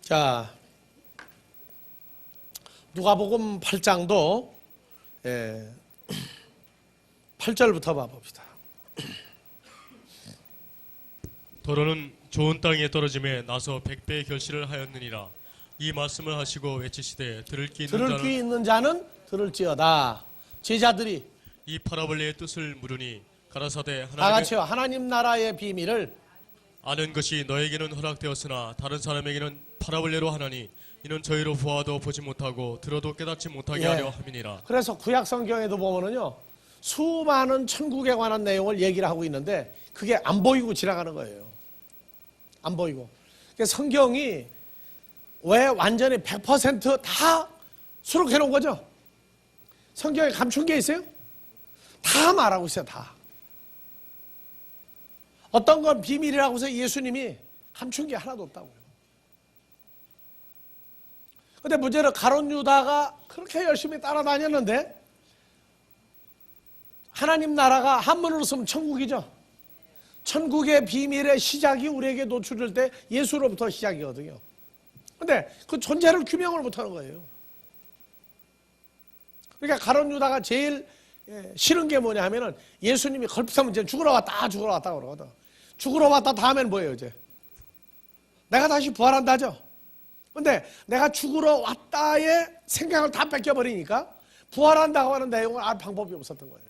자, 누가복음 8장도 8절부터 봐봅시다. 더러는 좋은 땅에 떨어짐에 나서 100배의 결실을 하였느니라. 이 말씀을 하시고 외치시되 들을 귀 있는 자는 들을지어다. 제자들이 이 파라볼레의 뜻을 물으니 가라사대 다 같이요. 하나님 나라의 비밀을 아는 것이 너에게는 허락되었으나 다른 사람에게는 파라볼레로 하나니 이는 저희로 보아도 보지 못하고 들어도 깨닫지 못하게 하려 함이니라. 그래서 구약 성경에도 보면은요, 수많은 천국에 관한 내용을 얘기를 하고 있는데 그게 안 보이고 지나가는 거예요. 안 보이고. 그러니까 성경이 왜 완전히 100%다 수록해 놓은 거죠? 성경에 감춘 게 있어요? 다 말하고 있어요. 다. 어떤 건 비밀이라고 해서 예수님이 감춘 게 하나도 없다고요. 근데 문제는 가룟 유다가 그렇게 열심히 따라다녔는데 하나님 나라가 한문으로 쓰면 천국이죠. 천국의 비밀의 시작이 우리에게 노출될 때 예수로부터 시작이거든요. 근데 그 존재를 규명을 못하는 거예요. 그러니까 가룟 유다가 제일 싫은 게 뭐냐 하면은 예수님이 걸핏하면 이제 죽으러 왔다 그러거든. 죽으러 왔다 다음엔 뭐예요 이제? 내가 다시 부활한다죠. 근데 내가 죽으러 왔다의 생각을 다 뺏겨버리니까 부활한다고 하는 내용을 알 방법이 없었던 거예요.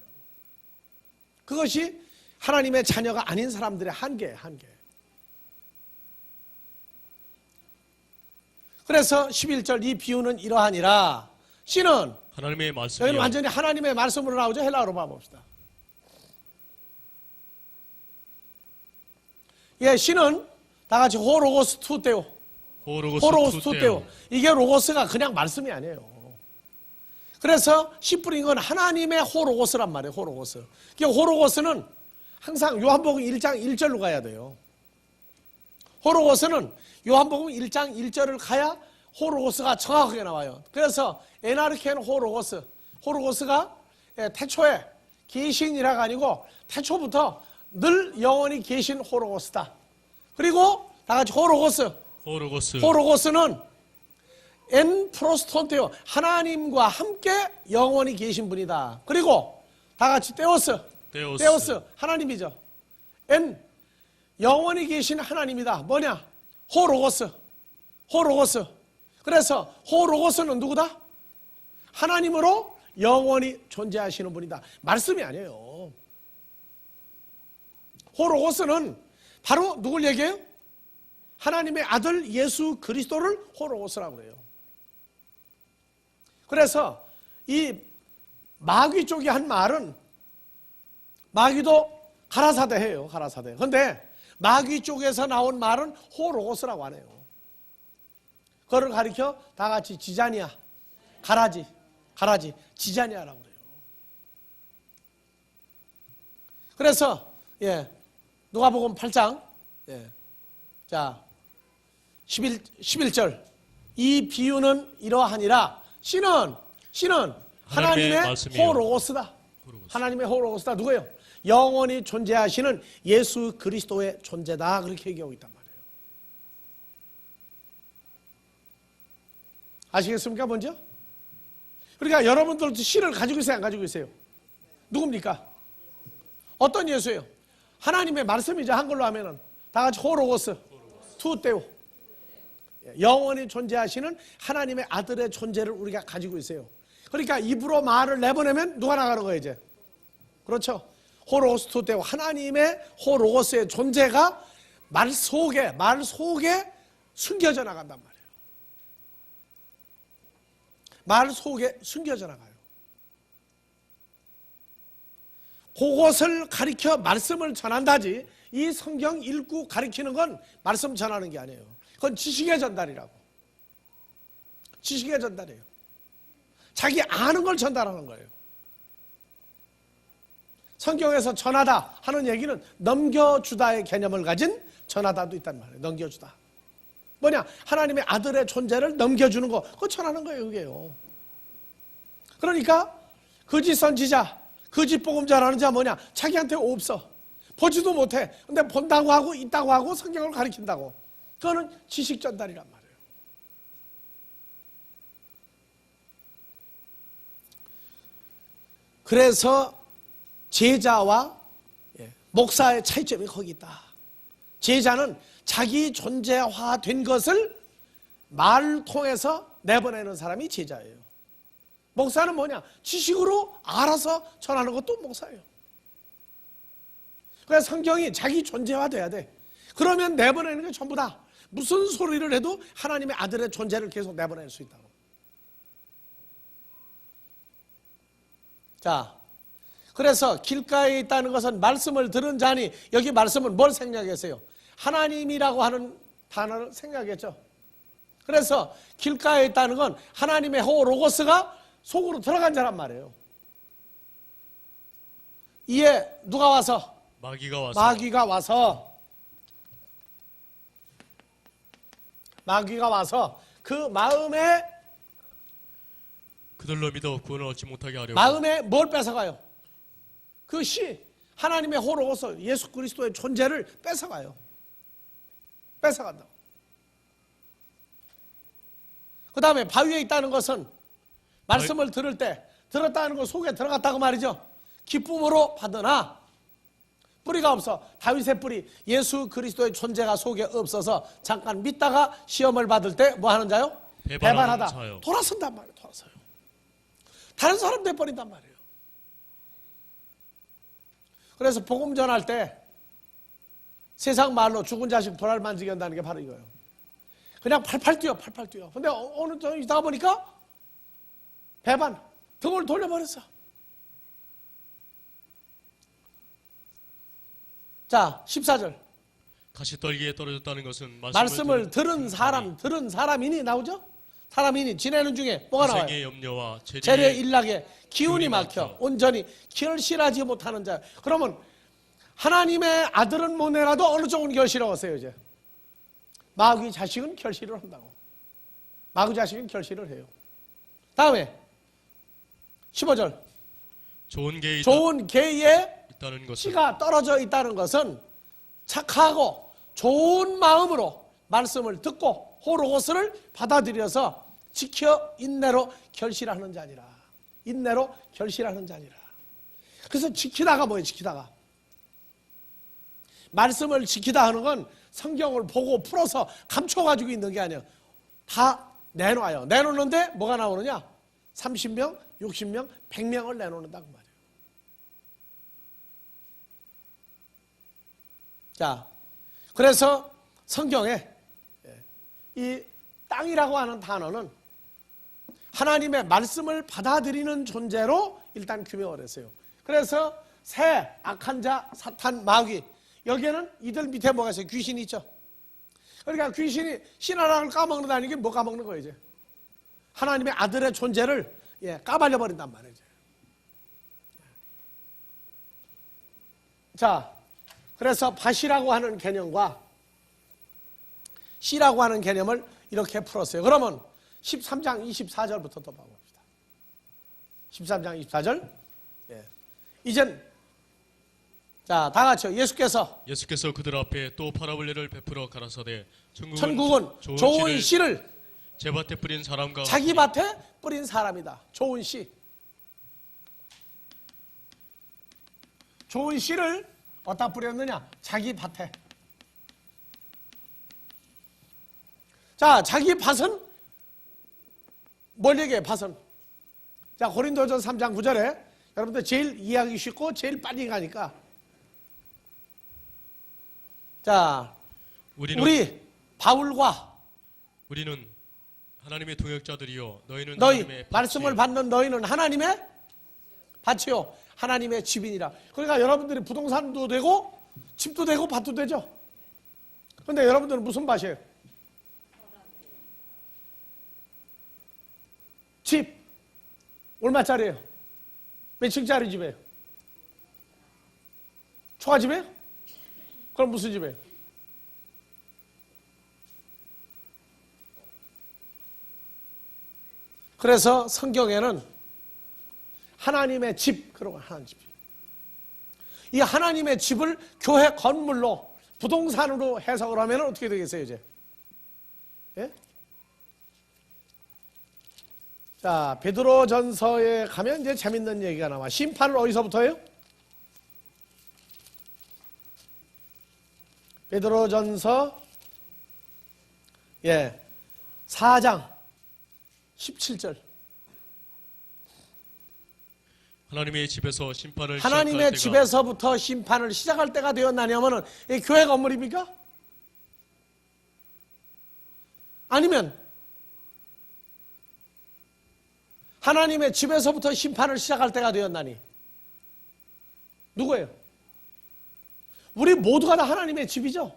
그것이 하나님의 자녀가 아닌 사람들의 한계예요. 한계. 그래서 11절 이 비유는 이러하니라. 씨는 하나님의 말씀이요. 여기는 완전히 하나님의 말씀으로 나오죠. 헬라어로 봐봅시다. 예, 씨는 다 같이 호로고스 투테오. 호로고스 투테오. 이게 로고스가 그냥 말씀이 아니에요. 그래서 씨 뿌린 건 하나님의 호로고스란 말이에요. 호로고스. 호로고스는 항상 요한복음 1장 1절로 가야 돼요. 호로고스는 요한복음 1장 1절을 가야 호로고스가 정확하게 나와요. 그래서 에나르켄 호로고스. 호로고스가 태초에 계신이라가 아니고 태초부터 늘 영원히 계신 호로고스다. 그리고 다 같이 호로고스는 엔 프로스톤테오 하나님과 함께 영원히 계신 분이다. 그리고 다 같이 데오스 하나님이죠. 엔 영원히 계신 하나님이다. 뭐냐? 호로고스. 그래서 호로고스는 누구다? 하나님으로 영원히 존재하시는 분이다. 말씀이 아니에요. 호로고스는 바로 누굴 얘기해요? 하나님의 아들 예수 그리스도를 호로고스라고 그래요. 그래서 이 마귀 쪽이 한 말은 마귀도 가라사대 해요. 가라사대. 그런데 마귀 쪽에서 나온 말은 호로고스라고 하네요. 그거를 가리켜 다 같이 지자니아, 가라지, 지자니아라고 그래요. 그래서 누가복음 8장 자 11절 이 비유는 이러하니라. 씨는 하나님의 호로고스다. 하나님의 호로고스다. 누구예요? 영원히 존재하시는 예수 그리스도의 존재다. 그렇게 얘기하고 있단 말이에요. 아시겠습니까? 먼저? 그러니까 여러분들도 씨를 가지고 있어요? 안 가지고 있어요? 누굽니까? 어떤 예수예요? 하나님의 말씀이죠. 한글로 하면은 다 같이 호로고스 투테오. 영원히 존재하시는 하나님의 아들의 존재를 우리가 가지고 있어요. 그러니까 입으로 말을 내보내면 누가 나가는 거예요 이제? 그렇죠. 호로고스 투테오 하나님의 호로고스의 존재가 말 속에 숨겨져 나간단 말이에요. 말 속에 숨겨져 나가요. 그것을 가리켜 말씀을 전한다지 이 성경 읽고 가리키는 건 말씀 전하는 게 아니에요. 그건 지식의 전달이라고. 지식의 전달이에요. 자기 아는 걸 전달하는 거예요. 성경에서 전하다 하는 얘기는 넘겨주다의 개념을 가진 전하다도 있단 말이에요. 넘겨주다. 뭐냐? 하나님의 아들의 존재를 넘겨주는 거. 그거 전하는 거예요. 그게요. 그러니까 거짓 선지자, 거짓 복음자라는 자 뭐냐? 자기한테 없어. 보지도 못해. 근데 본다고 하고 있다고 하고 성경을 가르친다고. 그거는 지식 전달이란 말이에요. 그래서 제자와 목사의 차이점이 거기 있다. 제자는 자기 존재화된 것을 말을 통해서 내보내는 사람이 제자예요. 목사는 뭐냐? 지식으로 알아서 전하는 것도 목사예요. 그래서 성경이 자기 존재화돼야 돼. 그러면 내보내는 게 전부 다 무슨 소리를 해도 하나님의 아들의 존재를 계속 내보낼 수 있다고. 자, 그래서 길가에 있다는 것은 말씀을 들은 자니, 여기 말씀은 뭘 생략했어요? 하나님이라고 하는 단어를 생략했죠. 그래서 길가에 있다는 건 하나님의 호로고스가 속으로 들어간 자란 말이에요. 이에 누가 와서? 마귀가 와서 그 마음에, 그들로 믿어 구원을 얻지 못하게 하려고 마음에 뭘 뺏어가요? 그 하나님의 호로고스 예수 그리스도의 존재를 뺏어가요. 뺏어간다고. 그 다음에 바위에 있다는 것은 말씀을 들을 때 들었다는 것 속에 들어갔다고 말이죠. 기쁨으로 받으나 뿌리가 없어. 다윗의 뿌리, 예수 그리스도의 존재가 속에 없어서 잠깐 믿다가 시험을 받을 때 뭐 하는 자요? 배반하다. 자요. 돌아선단 말이에요. 돌아서요. 다른 사람 돼버린단 말이에요. 그래서 복음 전할 때 세상 말로 죽은 자식 불알 만지게 한다는 게 바로 이거예요. 그냥 팔팔 뛰어. 근데 어느 정 있다가 보니까 배반, 등을 돌려버렸어. 자, 14절. 가시떨기에 떨어졌다는 것은 말씀을 들은 사람이니 나오죠? 사람이니 지내는 중에 뭐가 나와요? 생의 염려와 재료의 일락에 기운이 막혀 온전히 결실하지 못하는 자. 그러면 하나님의 아들은 못 내라도 어느 쪽은 결실하겠어요 이제? 마귀 자식은 결실을 한다고. 마귀 자식은 결실을 해요. 다음에 15절. 좋은 개에 있다는 것은, 씨가 떨어져 있다는 것은 착하고 좋은 마음으로 말씀을 듣고 호로고스를 받아들여서 지켜 인내로 결실하는 자니라. 인내로 결실하는 자니라. 그래서 지키다가 뭐예요? 지키다가 말씀을 지키다 하는 건 성경을 보고 풀어서 감춰가지고 있는 게 아니에요. 다 내놔요. 내놓는데 뭐가 나오느냐? 30명, 60명, 100명을 내놓는다고 말이에요. 자, 그래서 성경에 이 땅이라고 하는 단어는 하나님의 말씀을 받아들이는 존재로 일단 규명을 했어요. 그래서 새, 악한 자, 사탄, 마귀, 여기에는 이들 밑에 뭐가 있어요? 귀신이 있죠. 그러니까 귀신이 신 하나를 까먹는다는 게 뭐 까먹는 거예요 이제? 하나님의 아들의 존재를 까발려 버린단 말이죠. 자, 그래서 밭이라고 하는 개념과 씨라고 하는 개념을 이렇게 풀었어요. 그러면 13장 24절부터 또 봐봅시다. 13장 24절. 이젠 자, 다 같이요. 예수께서 그들 앞에 또 파라볼레를 베풀어 가라사대 천국은 좋은 씨를 제 밭에 뿌린 사람과 자기 밭에 뿌린 사람이다. 좋은 씨. 좋은 씨를 어디다 뿌렸느냐? 자기 밭에. 자, 자기 밭은 뭘 얘기해? 밭은. 자, 고린도전서 3장 9절에 여러분들 제일 이해하기 쉽고 제일 빨리 가니까. 자, 우리 바울과 우리는 하나님의 동역자들이요 너희 하나님의 말씀을 받는 너희는 하나님의 밭이요 하나님의 집이니라. 그러니까 여러분들이 부동산도 되고 집도 되고 밭도 되죠. 그런데 여러분들은 무슨 밭이에요? 집 얼마짜리예요? 몇 층짜리 집이에요? 초가집이에요? 그럼 무슨 집이에요? 그래서 성경에는 하나님의 집, 그러고 하나님 집. 이 하나님의 집을 교회 건물로 부동산으로 해석을 하면 어떻게 되겠어요, 이제? 예? 자, 베드로전서에 가면 이제 재밌는 얘기가 나와. 심판을 어디서부터요? 베드로전서 4장 17절. 하나님의 집에서 심판을 하나님의 시작할 때가 집에서부터 심판을 시작할 때가 되었나니 하면은 이 교회 건물입니까? 아니면 하나님의 집에서부터 심판을 시작할 때가 되었나니 누구예요? 우리 모두가 다 하나님의 집이죠.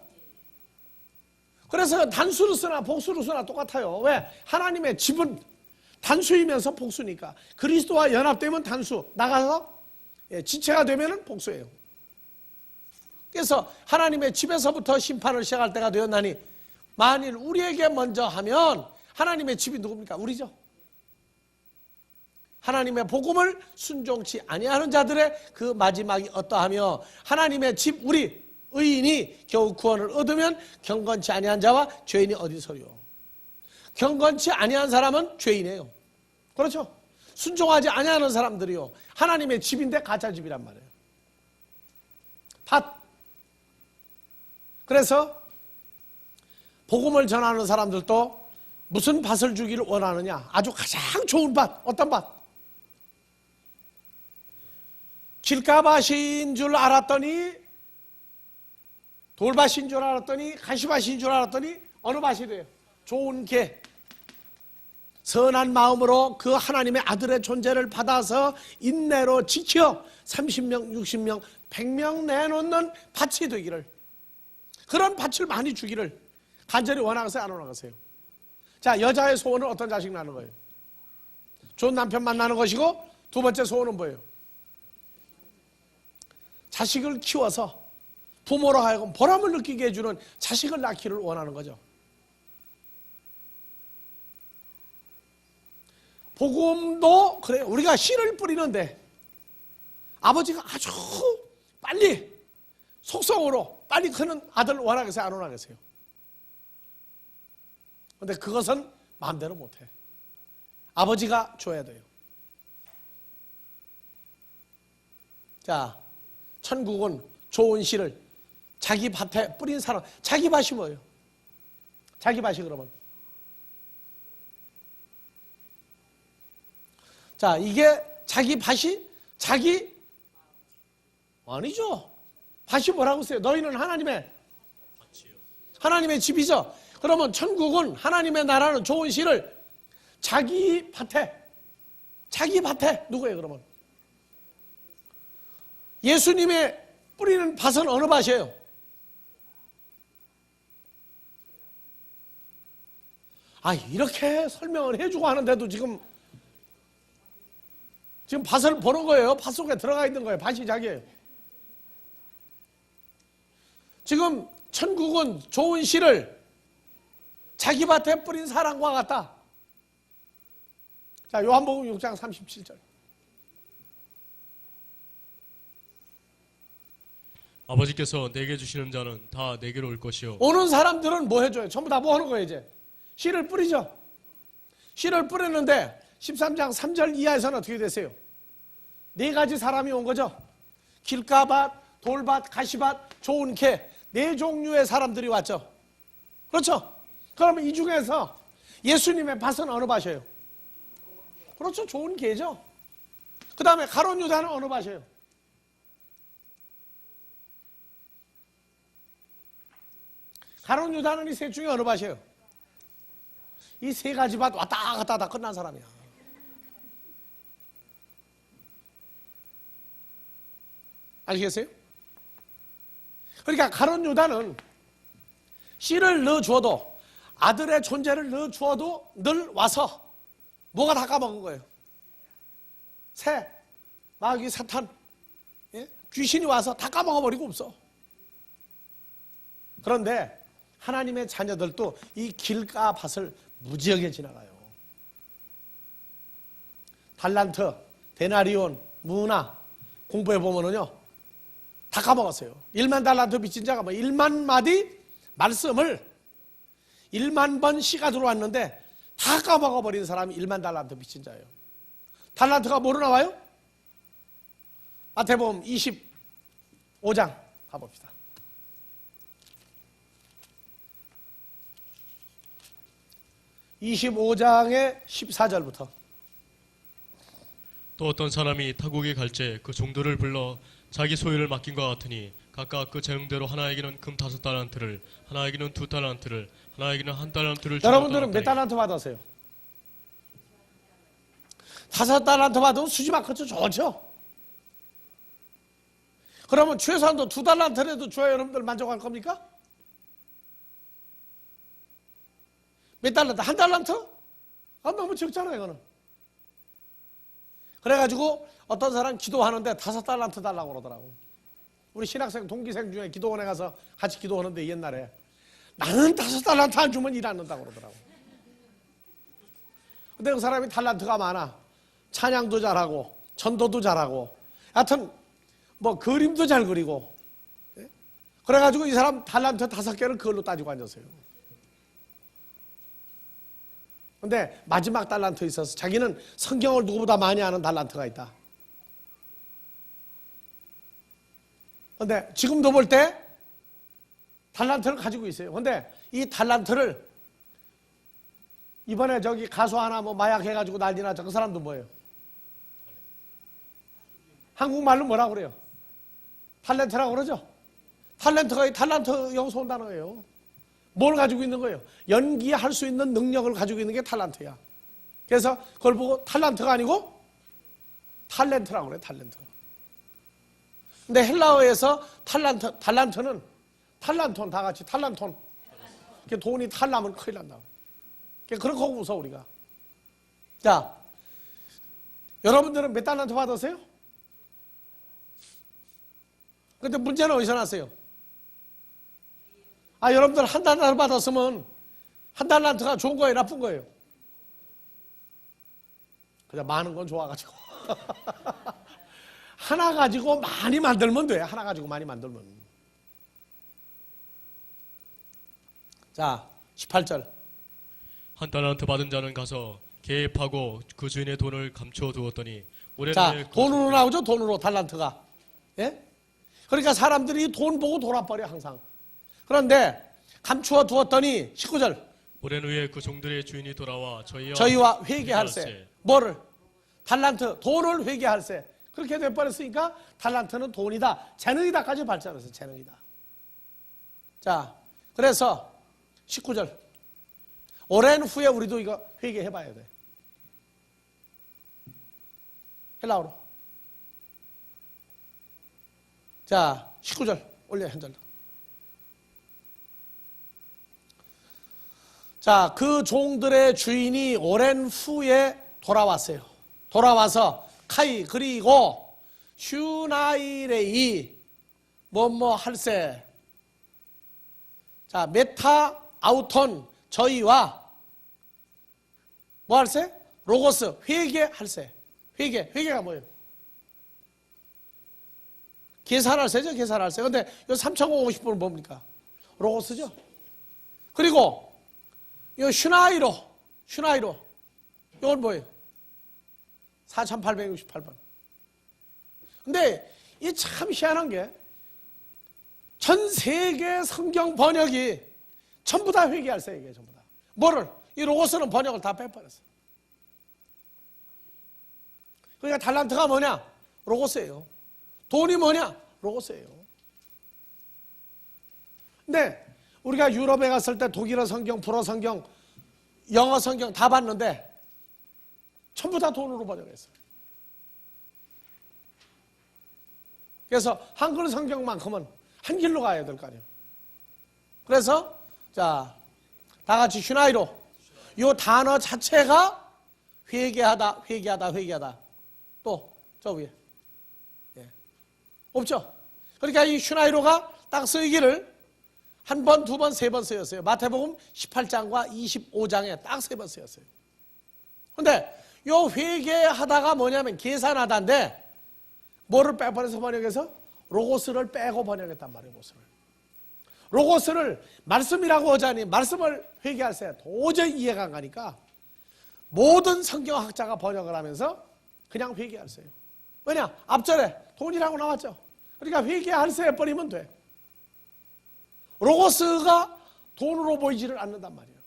그래서 단수로 쓰나 복수로 쓰나 똑같아요. 왜? 하나님의 집은 단수이면서 복수니까. 그리스도와 연합되면 단수, 나가서 지체가 되면 복수예요. 그래서 하나님의 집에서부터 심판을 시작할 때가 되었나니 만일 우리에게 먼저 하면 하나님의 집이 누굽니까? 우리죠. 하나님의 복음을 순종치 아니하는 자들의 그 마지막이 어떠하며 하나님의 집 우리 의인이 겨우 구원을 얻으면 경건치 아니한 자와 죄인이 어디서요? 경건치 아니한 사람은 죄인이에요. 그렇죠? 순종하지 아니하는 사람들이요. 하나님의 집인데 가짜 집이란 말이에요. 밭. 그래서 복음을 전하는 사람들도 무슨 밭을 주기를 원하느냐? 아주 가장 좋은 밭. 어떤 밭? 길가밭인 줄 알았더니 돌밭인 줄 알았더니 가시밭인 줄 알았더니 어느 밭이 돼요? 좋은 개. 선한 마음으로 그 하나님의 아들의 존재를 받아서 인내로 지켜 30명, 60명, 100명 내놓는 밭이 되기를, 그런 밭을 많이 주기를 간절히 원하세요, 안 원하세요? 자, 여자의 소원은 어떤 자식 낳는 거예요? 좋은 남편 만나는 것이고, 두 번째 소원은 뭐예요? 자식을 키워서 부모로 하여금 보람을 느끼게 해주는 자식을 낳기를 원하는 거죠. 복음도 그래요. 우리가 씨를 뿌리는데 아버지가 아주 빨리 속성으로 빨리 크는 아들을 원하겠어요, 안 원하겠어요? 그런데 그것은 마음대로 못해. 아버지가 줘야 돼요. 자, 천국은 좋은 씨를 자기 밭에 뿌린 사람. 자기 밭이 뭐예요? 자기 밭이 그러면, 자, 이게 자기 밭이 자기 아니죠. 밭이 뭐라고 써요? 너희는 하나님의 집이죠. 그러면 천국은, 하나님의 나라는 좋은 씨를 자기 밭에 누구예요 그러면? 예수님의 뿌리는 밭은 어느 밭이에요? 아, 이렇게 설명을 해주고 하는데도 지금 밭을 보는 거예요. 밭 속에 들어가 있는 거예요. 밭이 자기예요. 지금 천국은 좋은 씨를 자기 밭에 뿌린 사람과 같다. 자, 요한복음 6장 37절. 아버지께서 내게 주시는 자는 다 내게로 올 것이요. 오는 사람들은 뭐 해줘요? 전부 다 뭐 하는 거예요, 이제? 씨를 뿌리죠. 씨를 뿌렸는데 13장 3절 이하에서는 어떻게 되세요? 네 가지 사람이 온 거죠. 길가밭, 돌밭, 가시밭, 좋은 개, 네 종류의 사람들이 왔죠. 그렇죠? 그러면 이 중에서 예수님의 밭은 어느 밭이에요? 그렇죠, 좋은 개죠. 그 다음에 가룟 유다는 어느 밭이에요? 가룟 유다는 이 셋 중에 어느 밭이에요? 이 세 가지 밭 왔다 갔다 하다 끝난 사람이야. 아시겠어요? 그러니까 가룟 유다는 씨를 넣어주어도, 아들의 존재를 넣어주어도 늘 와서 뭐가 다 까먹은 거예요? 새, 마귀, 사탄, 귀신이 와서 다 까먹어버리고 없어. 그런데 하나님의 자녀들도 이 길가 밭을 무지하게 지나가요. 달란트, 데나리온, 문화 공부해 보면은요 다 까먹었어요. 1만 달란트 빚진 자가 뭐 1만 마디 말씀을 1만 번 시가 들어왔는데 다 까먹어버린 사람이 1만 달란트 빚진 자예요. 달란트가 뭐로 나와요? 마태복음 25장 가봅시다. 25장의 14절부터. 또 어떤 사람이 타국에 갈제 그 종들을 불러 자기 소유를 맡긴 것 같으니 각각 그 재능대로 하나에게는 금 5달란트를, 하나에게는 2달란트를, 하나에게는 1달란트를 주어 여러분들은 몇 달란트니. 달란트 받았어요? 5달란트 받으면 수지만큼 좋죠. 그러면 최소한도 2달란트라도 줘야 여러분들 만족할 겁니까? 몇 달란트? 1달란트? 아, 너무 적잖아요, 이거는. 그래가지고 어떤 사람 기도하는데 5달란트 달라고 그러더라고. 우리 신학생 동기생 중에 기도원에 가서 같이 기도하는데 옛날에 나는 5달란트 안 주면 일 안 한다고 그러더라고. 근데 그 사람이 달란트가 많아. 찬양도 잘하고 전도도 잘하고 하여튼 뭐 그림도 잘 그리고. 그래가지고 이 사람 달란트 5개를 그걸로 따지고 앉았어요. 근데 마지막 달란트에 있어서 자기는 성경을 누구보다 많이 아는 달란트가 있다. 근데 지금도 볼 때 달란트를 가지고 있어요. 근데 이 달란트를 이번에 저기 가수 하나 뭐 마약 해가지고 난리 났죠. 그 사람도 뭐예요? 한국말로 뭐라고 그래요? 탤런트라고 그러죠? 탤런트가 이 탤런트 영어서 온 단어예요. 뭘 가지고 있는 거예요? 연기할 수 있는 능력을 가지고 있는 게 탤런트야. 그래서 그걸 보고 탤런트가 아니고 탤런트라고 그래요. 탤런트. 근데 헬라어에서 달란트는 탈란톤 다 같이 탈란톤. 돈이 탈나면 큰일 난다고. 그렇게 하고 웃어 우리가. 자, 여러분들은 몇 달란트 받았어요? 근데 문제는 어디서 났어요? 아, 여러분들 1달란트 받았으면 1달란트가 좋은 거예요, 나쁜 거예요? 그냥 많은 건 좋아가지고. 하나 가지고 많이 만들면 돼. 하나 가지고 많이 만들면. 자, 18절. 1달란트 받은 자는 가서 개입하고 그 주인의 돈을 감추어 두었더니 오랜 자, 후에 그 돈으로 나오죠? 돈으로 달란트가. 예? 그러니까 사람들이 돈 보고 돌아버려 항상. 그런데 감추어 두었더니 19절. 오랜 후에 그 종들의 주인이 돌아와 저희와 회개할세. 뭐를? 달란트, 돈을 회개할세. 그렇게 돼버렸으니까 달란트는 돈이다, 재능이다까지 발전해서 재능이다. 자, 그래서 19절. 오랜 후에 우리도 이거 회개해봐야 돼. 헬라어로. 자, 19절 올려요, 한 절 더. 자, 그 종들의 주인이 오랜 후에 돌아왔어요. 돌아와서 카이 그리고 슈나이레이 뭐뭐 할세. 자, 메타 아우톤 저희와 뭐 할세? 로고스 회개할세. 회개가 뭐예요? 계산할세죠, 계산할세. 근데 요 3,550분은 뭡니까? 로고스죠. 그리고 요 슈나이로 이건 뭐예요? 4,868번. 근데 이 참 희한한 게 전 세계 성경 번역이 전부 다 회개할세, 이게 전부 다. 뭐를? 이 로고스는 번역을 다 빼버렸어. 그러니까 달란트가 뭐냐? 로고스예요. 돈이 뭐냐? 로고스예요. 근데 우리가 유럽에 갔을 때 독일어 성경, 불어 성경, 영어 성경 다 봤는데 전부 다 돈으로 번역했어요. 그래서 한글 성경만큼은 한 길로 가야 될 거 아니에요. 그래서 자, 다 같이 슈나이로. 이 단어 자체가 회개하다. 또 저 위에 없죠. 그러니까 이 슈나이로가 딱 쓰이기를 한 번, 두 번, 세 번 쓰였어요. 마태복음 18장과 25장에 딱 세 번 쓰였어요. 근데 요 회개하다가 뭐냐면 계산하다인데 뭐를 빼버려서 번역해서 로고스를 빼고 번역했단 말이에요. 로고스를 말씀이라고 하자니 말씀을 회개하세요. 도저히 이해가 안 가니까 모든 성경학자가 번역을 하면서 그냥 회개하세요. 왜냐? 앞절에 돈이라고 나왔죠. 그러니까 회개하세요 버리면 돼. 로고스가 돈으로 보이지를 않는단 말이에요.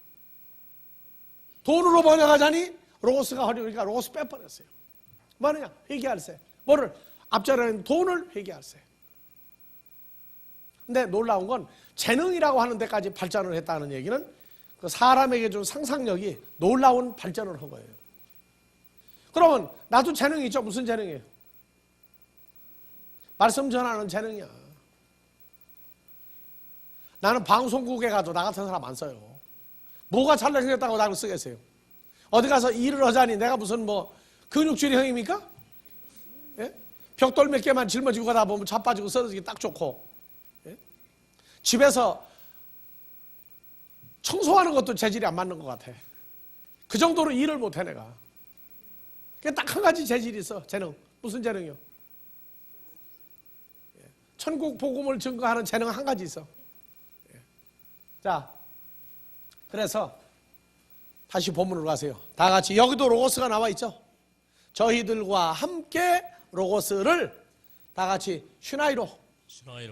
돈으로 번역하자니 로고스가 허리니까 로고스 빼버렸어요. 뭐냐? 회개하세요. 뭐를? 앞절에는 돈을 회개하세요. 근데 놀라운 건 재능이라고 하는 데까지 발전을 했다는 얘기는 그 사람에게 준 상상력이 놀라운 발전을 한 거예요. 그러면 나도 재능이 있죠. 무슨 재능이에요? 말씀 전하는 재능이야. 나는 방송국에 가도 나 같은 사람 안 써요. 뭐가 잘생겼다고 나를 쓰겠어요? 어디 가서 일을 하자니 내가 무슨 뭐 근육질의 형입니까? 예? 벽돌 몇 개만 짊어지고 가다 보면 자빠지고 쓰러지기 딱 좋고, 예? 집에서 청소하는 것도 재질이 안 맞는 것 같아. 그 정도로 일을 못해 내가. 딱 한 가지 재질이 있어. 재능. 무슨 재능이요? 천국 복음을 증거하는 재능 한 가지 있어. 자, 그래서 다시 본문으로 가세요. 다 같이 여기도 로고스가 나와 있죠. 저희들과 함께 로고스를 다 같이 슈나이로.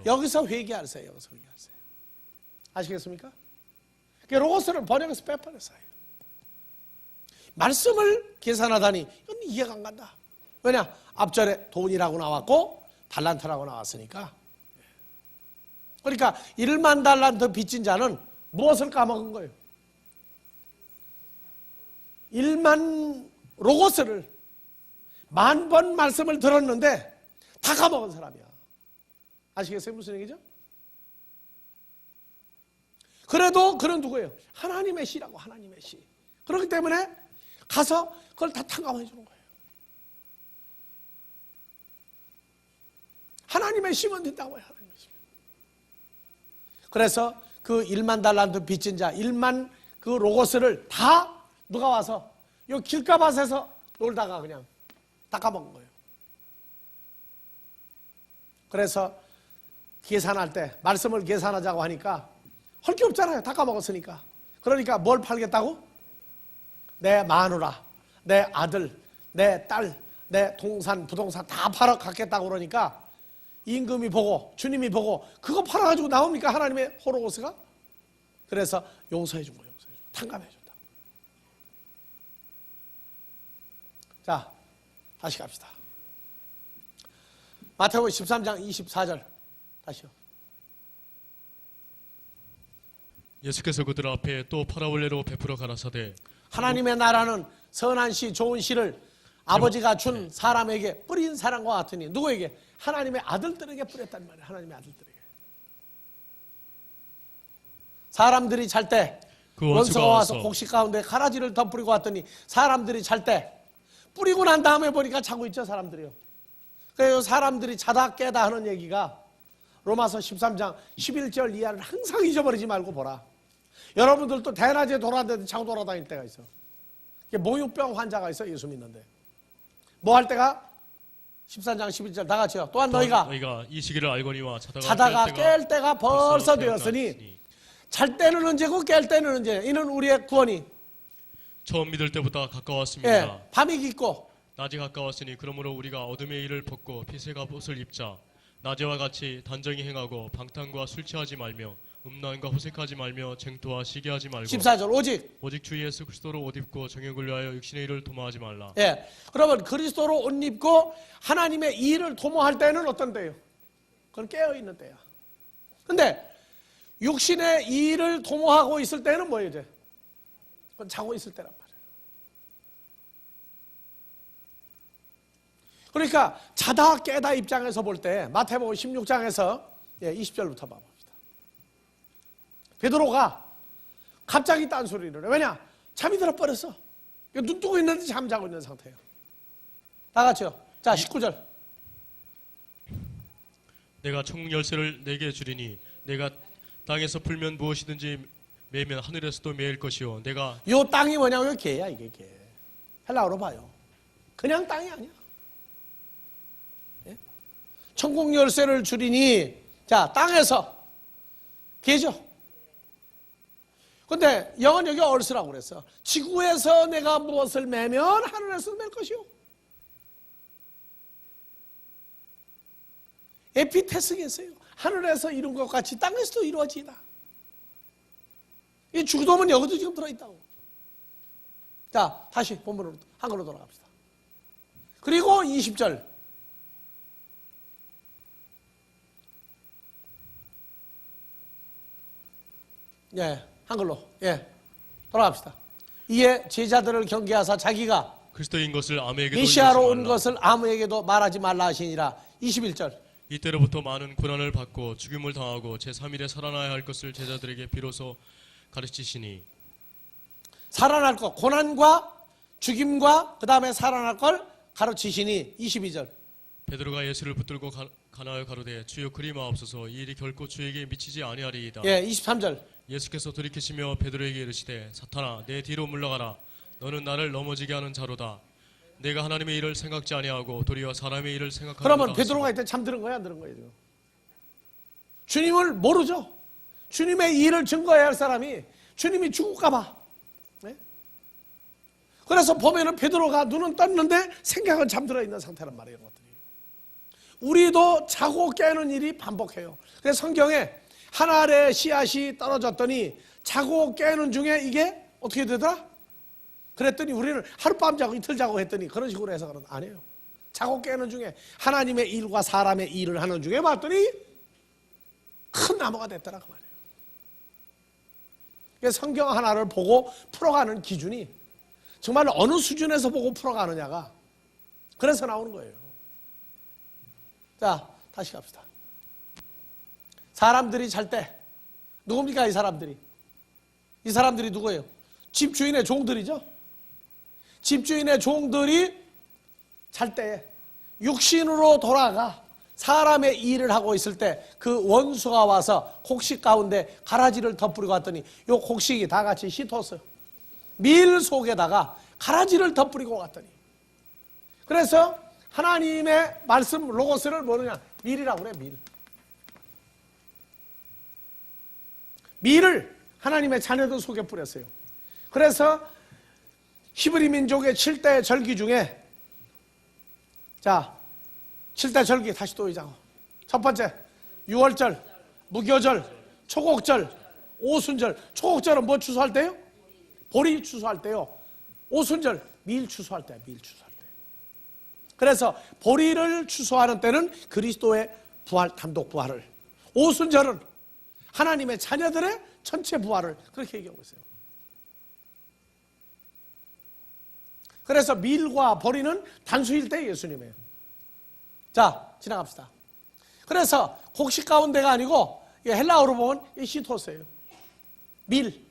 여기서 회개하세요. 여기서 회개하세요. 아시겠습니까? 로고스를 번역해서 빼버렸어요. 말씀을 계산하다니 이건 이해가 안 간다. 왜냐? 앞절에 돈이라고 나왔고 달란트라고 나왔으니까. 그러니까 1만 달란트 빚진 자는 무엇을 까먹은 거예요? 1만 로고스를 10,000번 말씀을 들었는데 다 까먹은 사람이야. 아시겠어요? 무슨 얘기죠? 그래도 그는 누구예요? 하나님의 씨라고. 하나님의 씨. 그렇기 때문에 가서 그걸 다 탕감해 주는 거예요. 하나님의 씨면 된다고요. 하나님의 씨. 그래서 그 1만 달란트 빚진 자 1만 그 로고스를 다 누가 와서 요 길가밭에서 놀다가 그냥 다 까먹은 거예요. 그래서 계산할 때 말씀을 계산하자고 하니까 할 게 없잖아요. 다 까먹었으니까. 그러니까 뭘 팔겠다고? 내 마누라, 내 아들, 내 딸, 내 동산, 부동산 다 팔아 갖겠다고 그러니까 임금이 보고 주님이 보고 그거 팔아가지고 나옵니까? 하나님의 호로고스가? 그래서 용서해 준 거예요. 용서해 준 거. 탕감해 줬다. 자, 다시 갑시다. 마태복음 13장 24절 다시요. 예수께서 그들 앞에 또 파라볼레로 베풀어 가라사대 하나님의 나라는 선한 씨, 좋은 씨를 아버지가 준 사람에게 뿌린 사랑과 같으니 누구에게? 하나님의 아들들에게 뿌렸단 말이에요. 하나님의 아들들에게. 사람들이 잘 때 그 원수가 와서 곡식 가운데 가라지를 덧뿌리고 왔더니 사람들이 잘 때 뿌리고 난 다음에 보니까 자고 있죠. 사람들이요. 그래서 사람들이 자다 깨다 하는 얘기가 로마서 13장 11절 이하를 항상 잊어버리지 말고 보라. 여러분들도 대낮에 돌아다니는데 자고 돌아다닐 때가 있어. 모유병 환자가 있어. 예수 믿는데 뭐 할 때가? 13장 11절 다 같이요. 또한 너희가 이 시기를 알거니와 자다가 깰 때가 벌써 되었으니 잘 때는 언제고 깰 때는 언제. 이는 우리의 구원이 처음 믿을 때보다 가까웠습니다. 예, 밤이 깊고 낮이 가까웠으니 그러므로 우리가 어둠의 일을 벗고 빛의 갑옷을 입자. 낮에와 같이 단정히 행하고 방탕과 술 취하지 말며 음란과 호색하지 말며 쟁토와 시기하지 말고 14절 오직 주 예수 그리스도로 옷 입고 정욕을 위하여 육신의 일을 도모하지 말라. 예, 그러면 그리스도로 옷 입고 하나님의 일을 도모할 때는 어떤 때요? 그건 깨어있는 때야. 근데 육신의 일을 도모하고 있을 때는 뭐예요? 이제? 그건 자고 있을 때란 말이에요. 그러니까 자다 깨다 입장에서 볼 때 마태복음 16장에서 20절부터 봐봅니다. 베드로가 갑자기 딴소리를 해. 왜냐? 잠이 들어버렸어. 눈 뜨고 있는데 잠자고 있는 상태예요. 다 같이요. 자, 19절. 내가 천국 열쇠를 내게 주리니 내가 땅에서 풀면 무엇이든지 매면 하늘에서도 매일 것이요 내가 요 땅이 뭐냐고요? 개야, 이게 개. 헬라어로 봐요. 그냥 땅이 아니야. 예? 천국 열쇠를 주리니, 자, 땅에서 계죠. 근데 영은 여기 얼스라고 그랬어. 지구에서 내가 무엇을 매면 하늘에서 맬 것이요. 에피테스겠어요. 하늘에서 이룬 것 같이 땅에서도 이루어지다. 이 주도면 여기도 지금 들어있다고. 자, 다시 본문으로 한글로 돌아갑시다. 그리고 20절. 예, 한글로. 예, 돌아갑시다. 이에 제자들을 경계하사 자기가 그리스도인 것을 아무에게도 메시아로 이르지 온 말라. 것을 아무에게도 말하지 말라 하시니라. 21절. 이때로부터 많은 고난을 받고 죽임을 당하고 제3일에 살아나야 할 것을 제자들에게 비로소 가르치시니. 살아날 것, 고난과 죽임과 그 다음에 살아날 걸 가르치시니. 22절. 베드로가 예수를 붙들고 가나여 가로되 주여 그리 마옵소서 이 일이 결코 주에게 미치지 아니하리이다. 예, 23절. 예수께서 돌이키시며 베드로에게 이르시되 사탄아 내 뒤로 물러가라 너는 나를 넘어지게 하는 자로다. 내가 하나님의 일을 생각지 아니하고 도리어 사람의 일을 생각하노라. 그러면 베드로가 이때 잠드는 거야, 안 들은 거예요? 지금? 주님을 모르죠. 주님의 일을 증거해야 할 사람이 주님이 죽을까 봐. 네? 그래서 보면은 베드로가 눈은 떴는데 생각은 잠들어 있는 상태란 말이에요. 이런 것들이. 우리도 자고 깨는 일이 반복해요. 그래서 성경에 한 알의 씨앗이 떨어졌더니 자고 깨는 중에 이게 어떻게 되더라? 그랬더니 우리는 하룻밤 자고 이틀 자고 했더니 그런 식으로 해석은 안 해요. 자고 깨는 중에 하나님의 일과 사람의 일을 하는 중에 봤더니 큰 나무가 됐더라 그 말이에요. 그래서 성경 하나를 보고 풀어가는 기준이 정말 어느 수준에서 보고 풀어가느냐가 그래서 나오는 거예요. 자, 다시 갑시다. 사람들이 잘 때 누굽니까 이 사람들이? 이 사람들이 누구예요? 집주인의 종들이죠. 집주인의 종들이 잘 때 육신으로 돌아가 사람의 일을 하고 있을 때 그 원수가 와서 곡식 가운데 가라지를 덧뿌리고 왔더니 요 곡식이 다 같이 시토스 밀 속에다가 가라지를 덧뿌리고 왔더니 그래서 하나님의 말씀 로고스를 뭐느냐? 밀이라고 그래. 밀을 하나님의 자녀들 속에 뿌렸어요. 그래서 히브리 민족의 7대 절기 중에 자 7대 절기 다시 또 이자고 첫 번째 유월절, 무교절, 초곡절, 오순절. 초곡절은 뭐 추수할 때요? 보리 추수할 때요. 오순절 밀 추수할 때요. 밀 추수할 때. 그래서 보리를 추수하는 때는 그리스도의 부활, 단독 부활을, 오순절은 하나님의 자녀들의 전체 부활을 그렇게 얘기하고 있어요. 그래서 밀과 보리는 단수일 때 예수님이에요. 자, 지나갑시다. 그래서 곡식 가운데가 아니고 헬라어로 보면 이 시토스예요. 밀.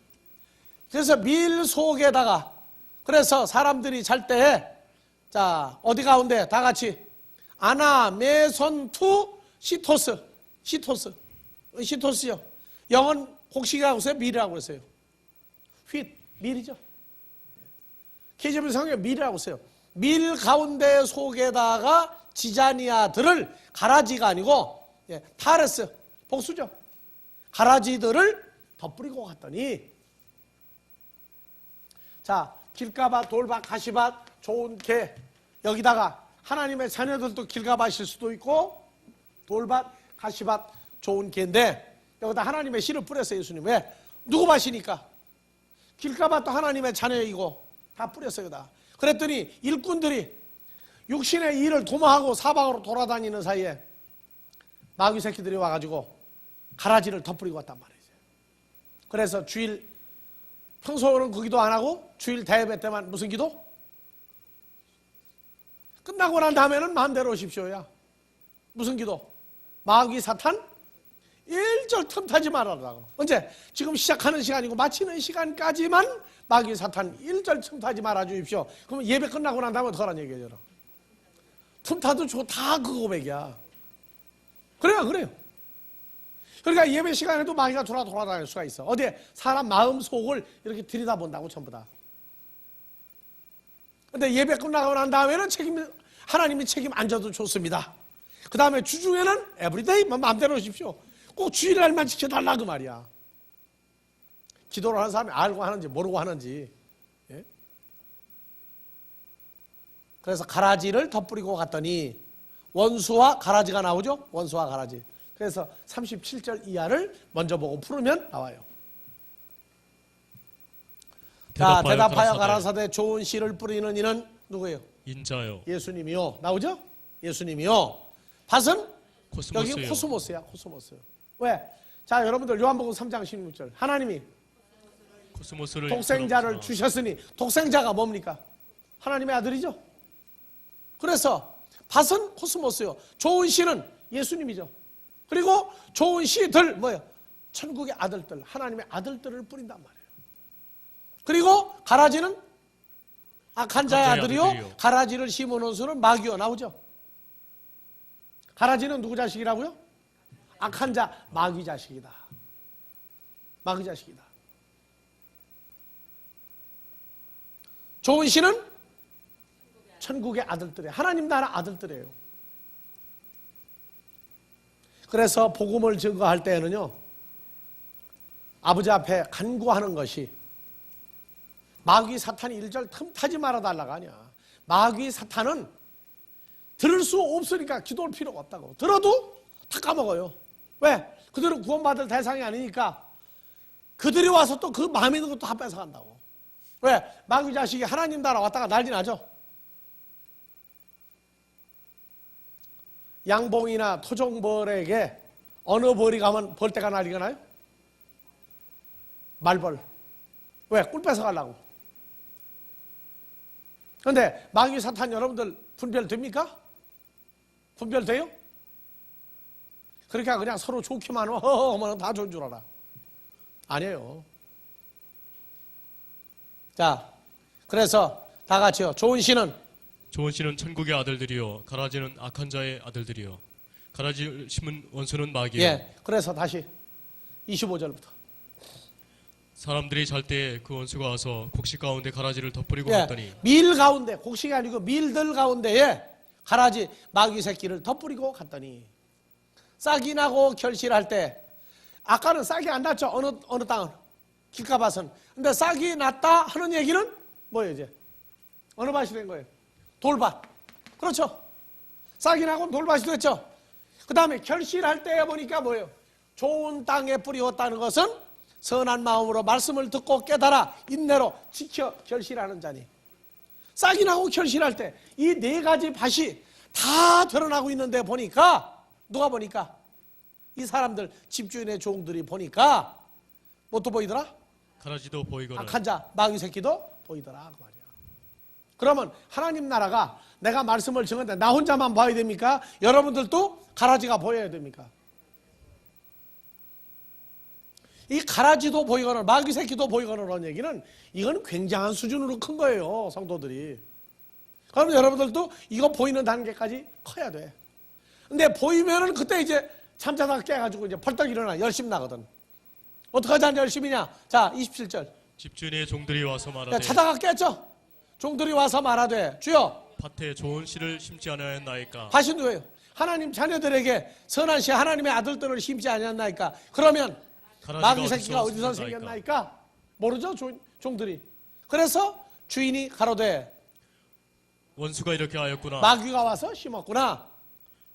그래서 밀 속에다가 그래서 사람들이 잘 때 자, 어디 가운데 다 같이 아나 메손 투 시토스. 시토스요. 영은 곡식이라고 했어요? 밀이라고 했어요? 휘, 밀이죠. KJV 성경에 밀이라고 했어요. 밀 가운데 속에다가 지자니아들을 가라지가 아니고 타레스, 복수죠. 가라지들을 덧뿌리고 갔더니 자, 길가밭, 돌밭, 가시밭, 좋은 개 여기다가 하나님의 자녀들도 길가밭일 수도 있고 돌밭, 가시밭, 좋은 개인데 여기다 하나님의 씨를 뿌렸어요. 예수님. 왜? 누구 밭이니까? 길가밭도 하나님의 자녀이고 다 뿌렸어요. 여기다. 그랬더니 일꾼들이 육신의 일을 도모하고 사방으로 돌아다니는 사이에 마귀 새끼들이 와가지고 가라지를 덧뿌리고 왔단 말이죠. 그래서 주일 평소는 그 기도 안 하고 주일 대예배 때만 무슨 기도? 끝나고 난 다음에는 마음대로 오십시오야. 무슨 기도? 마귀 사탄? 일절 틈타지 말아라고. 언제? 지금 시작하는 시간이고 마치는 시간까지만 마귀 사탄 일절 틈타지 말아 주십시오. 그럼 예배 끝나고 난 다음에 어떡하라는 얘기예요. 틈타도 다 그 고백이야. 그래요. 그러니까 예배 시간에도 마귀가 돌아다닐 수가 있어. 어디에? 사람 마음 속을 이렇게 들여다본다고 전부 다. 근데 예배 끝나고 난 다음에는 하나님이 책임 안 져도 좋습니다. 그 다음에 주중에는 에브리데이 마음대로 하십시오. 꼭 주일날만 지켜달라 그 말이야. 기도를 하는 사람이 알고 하는지 모르고 하는지. 예? 그래서 가라지를 덧뿌리고 갔더니 원수와 가라지가 나오죠. 원수와 가라지. 그래서 37절 이하를 먼저 보고 풀으면 나와요. 자, 대답하여 가라사대 좋은 씨를 뿌리는 이는 누구예요? 인자요. 예수님이요. 나오죠? 예수님이요. 밭은? 코스모스요. 여기 코스모스야. 코스모스. 왜? 자, 여러분들 요한복음 3장 16절. 하나님이 코스모스를 독생자를 주셨으니 독생자가 뭡니까? 하나님의 아들이죠. 그래서 밭은 코스모스요. 좋은 씨는 예수님이죠. 그리고 좋은 씨들 뭐예요? 천국의 아들들, 하나님의 아들들을 뿌린단 말이에요. 그리고 가라지는 악한 자의 아들이요. 가라지를 심어놓은 수는 마귀요. 나오죠. 가라지는 누구 자식이라고요? 악한 자, 마귀 자식이다. 마귀 자식이다. 좋은 씨는 천국의 아들들이에요. 하나님 나라 아들들이에요. 그래서 복음을 증거할 때에는요, 아버지 앞에 간구하는 것이 마귀 사탄이 1절 틈타지 말아달라가 아니야. 마귀 사탄은 들을 수 없으니까 기도할 필요가 없다고. 들어도 다 까먹어요. 왜? 그들은 구원받을 대상이 아니니까 그들이 와서 또 그 마음에 있는 것도 다 뺏어간다고. 왜? 마귀 자식이 하나님 나라 왔다가 난리 나죠. 양봉이나 토종벌에게 어느 벌이 가면 벌떼가 난리가 나요? 말벌. 왜? 꿀 뺏어가려고. 그런데 마귀 사탄 여러분들 분별됩니까? 분별돼요? 그러니까 그냥 서로 좋기만 하면 다 좋은 줄 알아. 아니에요. 자, 그래서 다 같이요. 좋은 씨는 천국의 아들들이요. 가라지는 악한 자의 아들들이요. 가라지를 심은 원수는 마귀요. 예. 그래서 다시 25절부터. 사람들이 잘 때 그 원수가 와서 곡식 가운데 가라지를 덧뿌리고 예. 갔더니 밀 가운데, 곡식이 아니고 밀들 가운데에 가라지 마귀 새끼를 덧뿌리고 갔더니 싹이 나고 결실할 때, 아까는 싹이 안 났죠. 어느 땅은 길가밭은. 근데 싹이 났다 하는 얘기는 뭐예요? 이제 어느 밭이 된 거예요? 돌밭. 그렇죠. 싹이 나고 돌밭이 됐죠. 그 다음에 결실할 때 보니까 뭐예요? 좋은 땅에 뿌리었다는 것은 선한 마음으로 말씀을 듣고 깨달아 인내로 지켜 결실하는 자니. 싹이 나고 결실할 때 이 네 가지 밭이 다 드러나고 있는데 보니까, 누가 보니까? 이 사람들, 집주인의 종들이 보니까 뭣도 보이더라? 가라지도 보이거늘. 악한 자, 마귀 새끼도 보이더라 그 말이야. 그러면 하나님 나라가 내가 말씀을 증언데 나 혼자만 봐야 됩니까? 여러분들도 가라지가 보여야 됩니까? 이 가라지도 보이거늘 마귀 새끼도 보이거늘하는 얘기는 이건 굉장한 수준으로 큰 거예요, 성도들이. 그럼 여러분들도 이거 보이는 단계까지 커야 돼. 근데 보이면은 그때 이제 잠자다가 깨가지고 이제 벌떡 일어나 열심 나거든. 어떻게 하자 열심이냐? 자, 27절. 집주인의 종들이 와서 말하되 자다가 깼죠? 종들이 와서 말하되 주여 밭에 좋은 씨를 심지 않았나이까. 밭이 누구예요? 하나님 자녀들에게 선한 씨 하나님의 아들들을 심지 않았나이까? 그러면 마귀 새끼가 어디서 생겼나이까? 모르죠? 종들이. 그래서 주인이 가로되 원수가 이렇게 하였구나. 마귀가 와서 심었구나.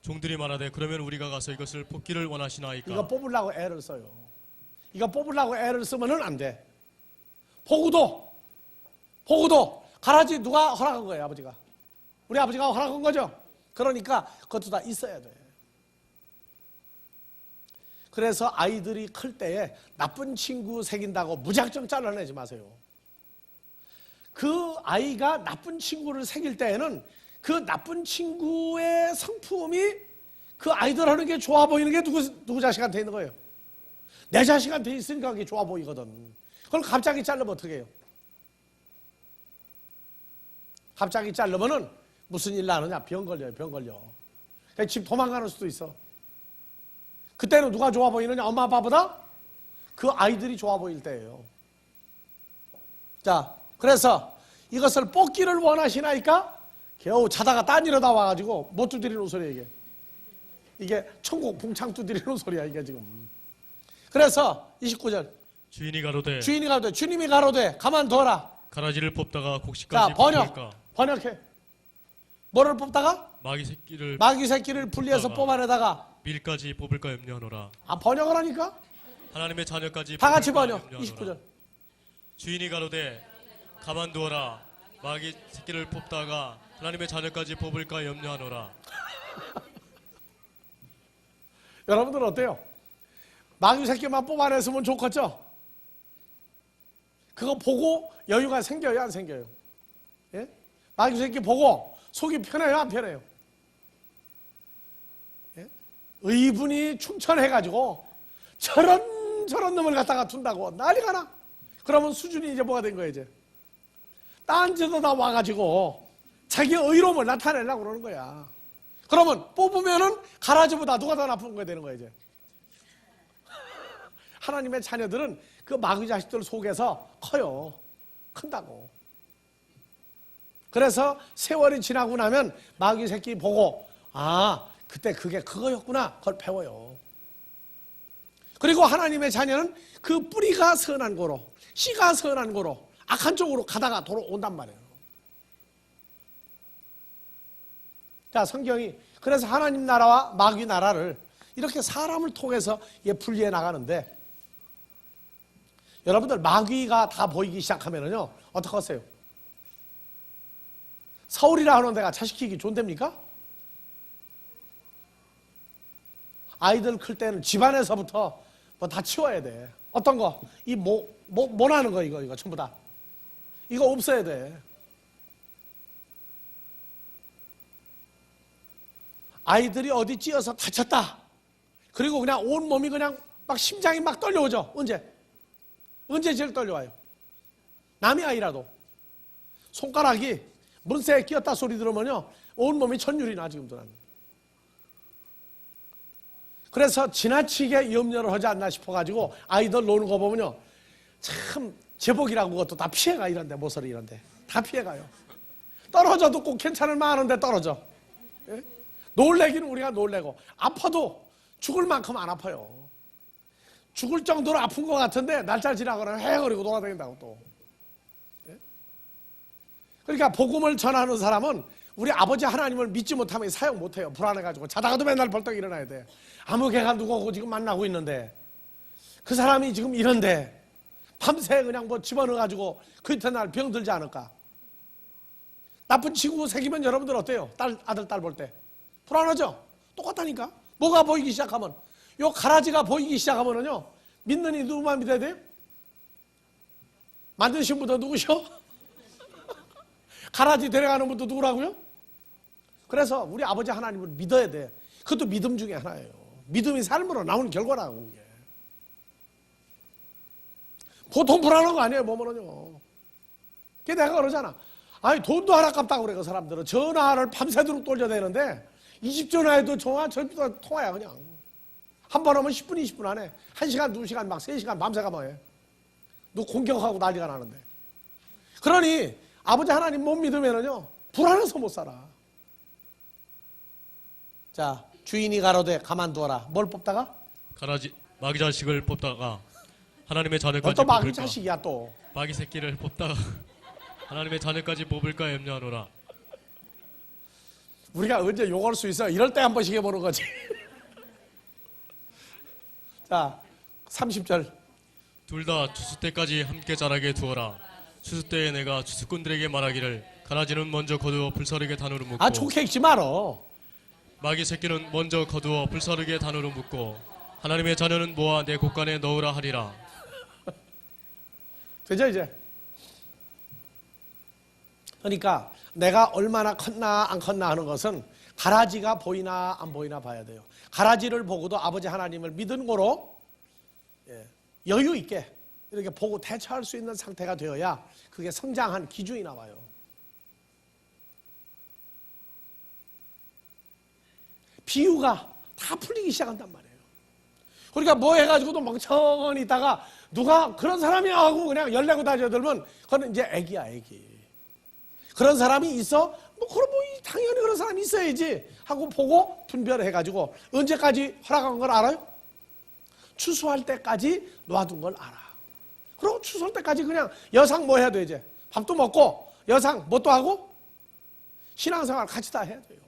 종들이 말하되 그러면 우리가 가서 이것을 뽑기를 원하시나이까. 이거 뽑으려고 애를 써요. 이거 뽑으려고 애를 쓰면은 안 돼. 포구도 가라지 누가 허락한 거예요? 아버지가. 우리 아버지가 허락한 거죠. 그러니까 그것도 다 있어야 돼. 그래서 아이들이 클 때에 나쁜 친구 새긴다고 무작정 잘라내지 마세요. 그 아이가 나쁜 친구를 새길 때에는 그 나쁜 친구의 성품이 그 아이들 하는 게 좋아 보이는 게 누구 자식한테 있는 거예요? 내 자식한테 있으니까 그게 좋아 보이거든. 그걸 갑자기 자르면 어떻게 해요? 갑자기 자르면은 무슨 일 나느냐? 병 걸려요, 병 걸려. 집 도망가는 수도 있어. 그때는 누가 좋아 보이느냐? 엄마 아빠보다 그 아이들이 좋아 보일 때예요. 자, 그래서 이것을 뽑기를 원하시나이까? 겨우 자다가 딴 일하다 와가지고 못 두드리는 소리야 이게 천국 봉창 두드리는 소리야 이게 지금. 그래서 29절 주인이 가로되 주님이 가로되 가만둬라. 가라지를 뽑다가 곡식까지 자, 뽑을까? 번역해. 뭐를 뽑다가? 마귀 새끼를 분리해서 뽑아내다가 밀까지 뽑을까 염려하노라. 번역을 하니까? 하나님의 자녀까지 다 같이 뽑을까 번역. 염려하노라. 29절. 주인이 가로되 가만두어라. 마귀 새끼를 뽑다가 하나님의 자녀까지 뽑을까 염려하노라. 여러분들 어때요? 마귀 새끼만 뽑아냈으면 좋겠죠? 그거 보고 여유가 생겨요, 안 생겨요? 예? 마귀 새끼 보고 속이 편해요, 안 편해요? 예? 의분이 충천해가지고 저런 놈을 갖다가 둔다고 난리가 나. 그러면 수준이 이제 뭐가 된 거예요, 이제? 딴 데도 다 와가지고 자기 의로움을 나타내려고 그러는 거야. 그러면 뽑으면은 가라지보다 누가 더 나쁜 거야 되는 거야, 이제. 하나님의 자녀들은 그 마귀 자식들 속에서 커요. 큰다고. 그래서 세월이 지나고 나면 마귀 새끼 보고 그때 그게 그거였구나. 그걸 배워요. 그리고 하나님의 자녀는 그 뿌리가 선한 고로 씨가 선한 고로 악한 쪽으로 가다가 돌아온단 말이에요. 자, 성경이 그래서 하나님 나라와 마귀 나라를 이렇게 사람을 통해서 분리해 나가는데 여러분들 마귀가 다 보이기 시작하면은요 어떻게 하세요? 서울이라 하는 데가 자식키기 좋은 데입니까? 아이들 클 때는 집안에서부터 뭐 다 치워야 돼. 어떤 거? 이 모나는 거 이거 전부 다. 이거 없어야 돼. 아이들이 어디 찧어서 다쳤다. 그리고 그냥 온 몸이 그냥 막 심장이 막 떨려오죠. 언제 제일 떨려와요? 남의 아이라도 손가락이 문새에 끼었다 소리 들으면요 온몸이 천율이 나 지금도 나는. 그래서 지나치게 염려를 하지 않나 싶어가지고 아이들 노는 거 보면요 참 제복이라고 그것도 다 피해가. 이런데 모서리 이런데 다 피해가요. 떨어져도 꼭 괜찮을 만한데 떨어져. 예? 놀래기는 우리가 놀래고 아파도 죽을 만큼 안 아파요. 죽을 정도로 아픈 것 같은데 날짜 지나거나 헤어거리고 돌아다닌다고 또. 예? 그러니까 복음을 전하는 사람은 우리 아버지 하나님을 믿지 못하면 사용 못해요. 불안해가지고 자다가도 맨날 벌떡 일어나야 돼. 아무 개가 누구하고 지금 만나고 있는데 그 사람이 지금 이런데 밤새 그냥 뭐 집어넣어가지고 그 이튿날 병들지 않을까. 나쁜 친구 새기면 여러분들 어때요? 아들 딸 볼 때 불안하죠? 똑같다니까. 뭐가 보이기 시작하면 요 가라지가 보이기 시작하면은요 믿는 이 누구만 믿어야 돼요? 만드신 분도 누구셔? 가라지 데려가는 분도 누구라고요? 그래서 우리 아버지 하나님을 믿어야 돼. 그것도 믿음 중에 하나예요. 믿음이 삶으로 나오는 결과라고. 그게. 보통 불안한 거 아니에요 보면은요. 그게 내가 그러잖아. 아니 돈도 하나 깝다고 그래. 그 사람들은 전화를 밤새도록 돌려대는데 20전화해도 전화 절대 통화야 그냥. 한 번 하면 10분 20분 안에 1시간 2시간 막 3시간 밤새가 뭐해. 너 공격하고 난리가 나는데. 그러니 아버지 하나님 못 믿으면은요 불안해서 못 살아. 자, 주인이 가로되 가만두어라. 뭘 뽑다가? 마귀 자식을 뽑다가 하나님의 자녀까지 또 마귀 뽑을까? 자식이야 또. 마귀 새끼를 뽑다가 하나님의 자녀까지 뽑을까 염려하노라. 우리가 언제 욕할 수 있어? 이럴 때 한 번씩 해보는 거지. 자, 30절. 둘 다 추수 때까지 함께 자라게 두어라. 추수 때에 내가 추수꾼들에게 말하기를 가라지는 먼저 거두어 불사르게 단으로 묶고 좋게 읽지 말어. 마귀 새끼는 먼저 거두어 불사르게 단으로 묶고 하나님의 자녀는 모아 내 곳간에 넣으라 하리라. 되죠 이제? 그러니까 내가 얼마나 컸나 안 컸나 하는 것은 가라지가 보이나 안 보이나 봐야 돼요. 가라지를 보고도 아버지 하나님을 믿은 거로 여유 있게 이렇게 보고 대처할 수 있는 상태가 되어야 그게 성장한 기준이 나와요. 비유가 다 풀리기 시작한단 말이에요. 그러니까 뭐 해가지고도 멍청히 있다가 누가 그런 사람이 하고 그냥 열내고 다져들면 그건 이제 애기야 애기. 그런 사람이 있어? 그럼 당연히 그런 사람이 있어야지 하고 보고 분별해가지고 언제까지 허락한 걸 알아요? 추수할 때까지 놔둔 걸 알아. 그리고 추수할 때까지 그냥 여상 뭐 해야 돼 이제? 밥도 먹고 여상 뭣도 하고 신앙생활 같이 다 해야 돼요.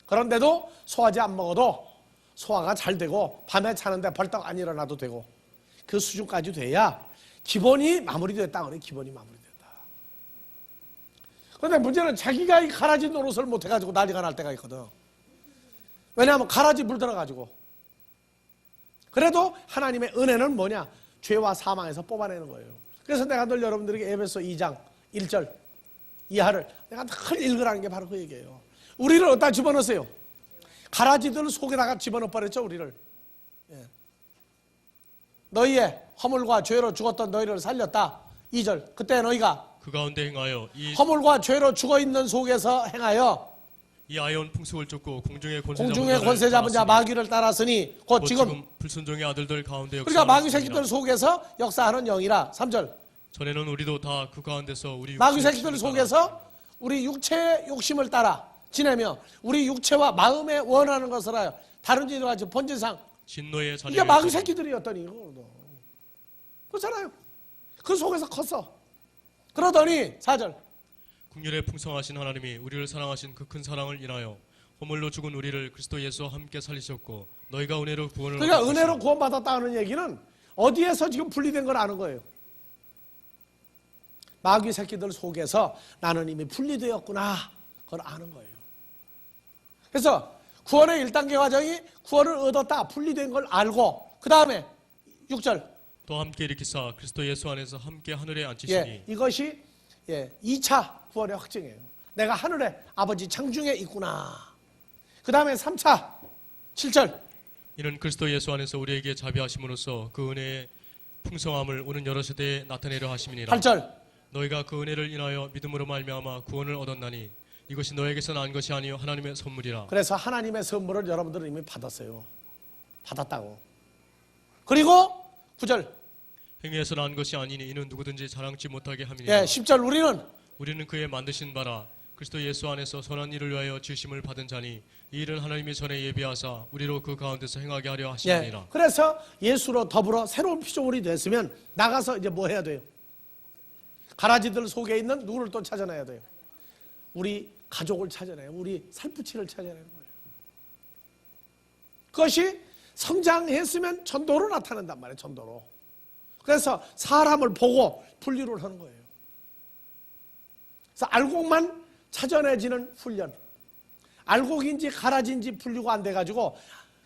그런데도 소화제 안 먹어도 소화가 잘 되고 밤에 자는데 벌떡 안 일어나도 되고 그 수준까지 돼야 기본이 마무리됐다 그래. 기본이 마무리됐다. 그런데 문제는 자기가 이 가라지 노릇을 못해가지고 난리가 날 때가 있거든. 왜냐하면 가라지 물들어가지고. 그래도 하나님의 은혜는 뭐냐? 죄와 사망에서 뽑아내는 거예요. 그래서 내가 늘 여러분들에게 에베소 2장 1절 이하를 내가 늘 읽으라는 게 바로 그 얘기예요. 우리를 어디다 집어넣으세요? 가라지들 속에다가 집어넣어 버렸죠 우리를. 예. 너희의 허물과 죄로 죽었던 너희를 살렸다. 2절 그때 너희가 그 가운데 행하여 허물과 죄로 죽어있는 속에서 행하여 이 아이온 풍속을 쫓고 공중의 권세 잡은 자 마귀를 따랐으니 곧 지금 불순종의 아들들 가운데 그러니까 마귀 새끼들 속에서 역사하는 영이라. 3절 전에는 우리도 다 그 가운데서 우리 마귀 새끼들 속에서 우리 육체의 욕심을 따라 지내며 우리 육체와 마음에 원하는 것을 하여 다른 일과 같이 본질상 진노의 자녀 이게 마귀 새끼들이었더니 그렇잖아요. 그 속에서 컸어. 그러더니 4절 국률에 풍성하신 하나님이 우리를 사랑하신 그 큰 사랑을 인하여 허물로 죽은 우리를 그리스도 예수와 함께 살리셨고 너희가 은혜로 구원을 그러니까 은혜로 구원받았다는 얘기는 어디에서 지금 분리된 걸 아는 거예요. 마귀 새끼들 속에서 나는 이미 분리되었구나 그걸 아는 거예요. 그래서 구원의 1단계 과정이 구원을 얻었다 분리된 걸 알고 그 다음에 6절 또 함께 일으키사 그리스도 예수 안에서 함께 하늘에 앉히시니 이것이 2차 구원의 확증이에요. 내가 하늘에 아버지 창중에 있구나. 그 다음에 3차 7절 이는 그리스도 예수 안에서 우리에게 자비하심으로써 그 은혜의 풍성함을 오는 여러 세대에 나타내려 하심이니라. 8절 너희가 그 은혜를 인하여 믿음으로 말미암아 구원을 얻었나니 이것이 너에게서 난 것이 아니요 하나님의 선물이라. 그래서 하나님의 선물을 여러분들은 이미 받았어요. 받았다고. 그리고 9절 행위에서 난 것이 아니니 이는 누구든지 자랑치 못하게 함이니라. 10절 우리는 그의 만드신 바라 그리스도 예수 안에서 선한 일을 위하여 지으심을 받은 자니 이 일은 하나님이 전에 예비하사 우리로 그 가운데서 행하게 하려 하시니라. 그래서 예수로 더불어 새로운 피조물이 됐으면 나가서 이제 뭐 해야 돼요? 가라지들 속에 있는 누구를 또 찾아내야 돼요? 우리 가족을 찾아내요. 우리 살부치를 찾아내는 거예요. 그것이 성장했으면 전도로 나타난단 말이에요. 전도로. 그래서 사람을 보고 분류를 하는 거예요. 그래서 알곡만 찾아내지는 훈련. 알곡인지 가라지인지 분류가 안 돼가지고